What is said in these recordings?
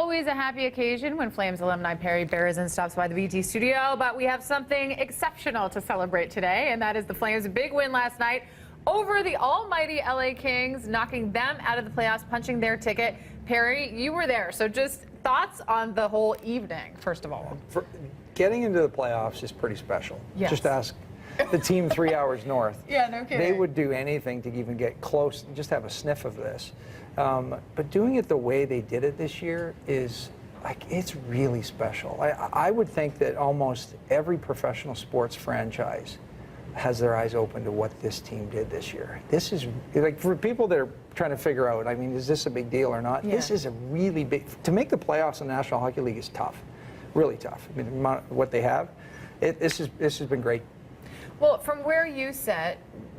always a happy occasion when Flames alumni Perry Berezan stops by the BT studio, but we have something exceptional to celebrate today, and that is the Flames' big win last night over the almighty LA Kings, knocking them out of the playoffs, punching their ticket. Perry, you were there, so just thoughts on the whole evening, first of all. Getting into the playoffs is pretty special. Yes. Just ask the team 3 hours north. Yeah, no kidding. They would do anything to even get close, just have a sniff of this. But doing it the way they did it this year is, like, it's really special. I would think that almost every professional sports franchise has their eyes open to what this team did this year. This is, like, for people that are trying to figure out, I mean, is this a big deal or not? Yeah. This is a really big, to make the playoffs in the National Hockey League is tough, really tough. I mean, what they have, this has been great. Well, from where you sit,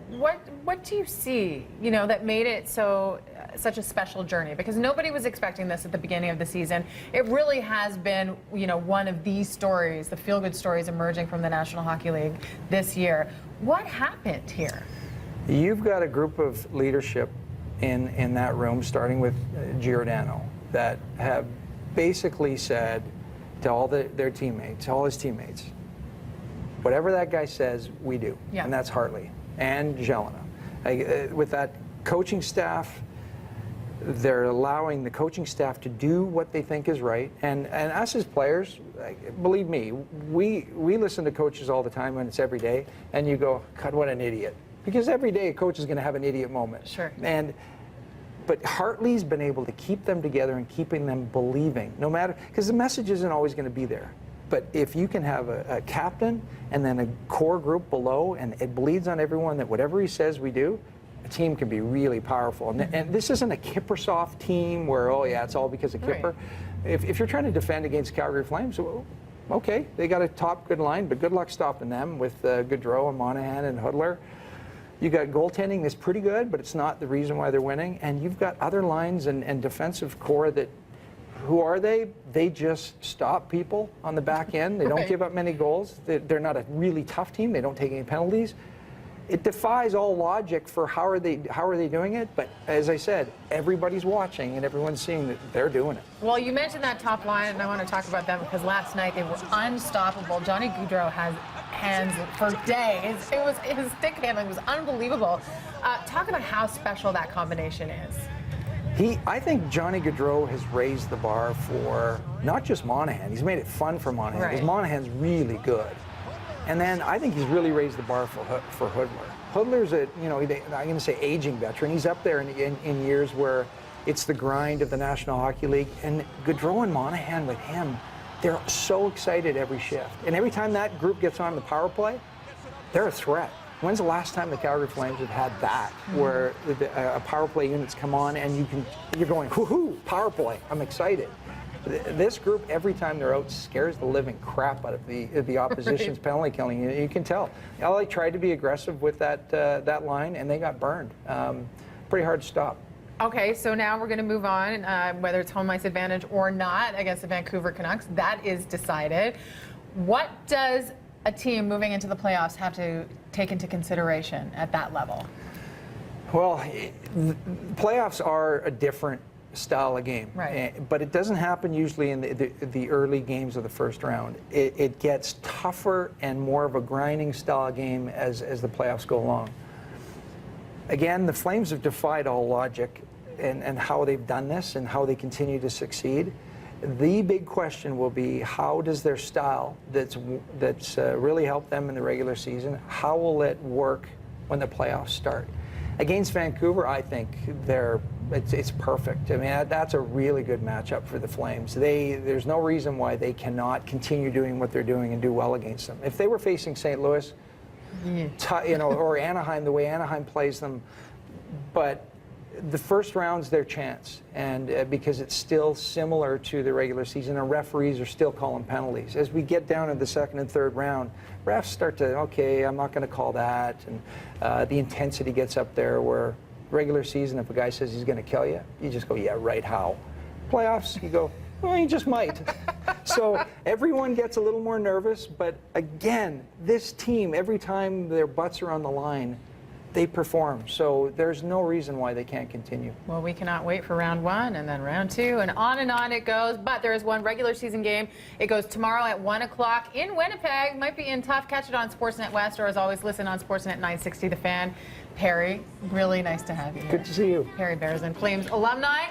what do you see, you know, that made it such a special journey? Because nobody was expecting this at the beginning of the season. It really has been, you know, one of these stories, the feel-good stories emerging from the National Hockey League this year. What happened here? You've got a group of leadership in that room, starting with Giordano, that have basically said to all their teammates, all his teammates, whatever that guy says, we do. Yeah. And that's Hartley and Jelena. With that coaching staff, they're allowing the coaching staff to do what they think is right. And us as players, believe me, we listen to coaches all the time, and it's every day, and you go, God, what an idiot. Because every day a coach is going to have an idiot moment. Sure. But Hartley's been able to keep them together and keeping them believing, no matter, because the message isn't always going to be there. But if you can have a captain and then a core group below, and it bleeds on everyone that whatever he says we do, a team can be really powerful. And this isn't a Kippersoft team where, oh yeah, it's all because of Kipper. Right. If you're trying to defend against Calgary Flames, well, okay, they got a top good line, but good luck stopping them with Gaudreau and Monahan and Hudler. You got goaltending that's pretty good, but it's not the reason why they're winning. And you've got other lines and defensive core that, who are they? They just stop people on the back end. They don't give up many goals. They're not a really tough team. They don't take any penalties. It defies all logic for how are they doing it. But as I said, everybody's watching and everyone's seeing that they're doing it. Well, you mentioned that top line, and I want to talk about them because last night they were unstoppable. Johnny Gaudreau has hands for days. His stick handling was unbelievable. Talk about how special that combination is. I think Johnny Gaudreau has raised the bar for not just Monahan. He's made it fun for Monahan, because Monahan's really good. And then I think he's really raised the bar for Hudler. Hudler's a, you know, I'm going to say aging veteran. He's up there in years where it's the grind of the National Hockey League. And Gaudreau and Monahan with him, they're so excited every shift. And every time that group gets on the power play, they're a threat. When's the last time the Calgary Flames have had that, where a power play unit's come on and you're going, whoo-hoo, power play, I'm excited. This group, every time they're out, scares the living crap out of the opposition's penalty killing. You can tell. LA tried to be aggressive with that line, and they got burned. Pretty hard to stop. Okay, so now we're going to move on, whether it's home ice advantage or not against the Vancouver Canucks. That is decided. What does a team moving into the playoffs have to take into consideration at that level? Well, playoffs are a different style of game, right? But it doesn't happen usually in the early games of the first round. It gets tougher and more of a grinding style of game as the playoffs go along. Again, the Flames have defied all logic and how they've done this and how they continue to succeed. The big question will be, how does their style that's really helped them in the regular season, how will it work when the playoffs start? Against Vancouver, I think it's perfect. I mean, that's a really good matchup for the Flames. There's no reason why they cannot continue doing what they're doing and do well against them. If they were facing St. Louis, you know, or Anaheim, the way Anaheim plays them, but the first round's their chance, and because it's still similar to the regular season, and referees are still calling penalties. As we get down to the second and third round, refs start to, okay, I'm not going to call that, and the intensity gets up there where regular season, if a guy says he's going to kill you, you just go, yeah, right, how? Playoffs, you go, well, he just might. So everyone gets a little more nervous, but again, this team, every time their butts are on the line, they perform. So there's no reason why they can't continue. Well, we cannot wait for round 1 and then round 2 and on it goes. But there is one regular season game. It goes tomorrow at 1 o'clock in Winnipeg. Might be in tough. Catch it on Sportsnet West, or as always, listen on Sportsnet 960 The Fan. Perry, really nice to have you here. Good to see you. Perry Berezan, Flames alumni.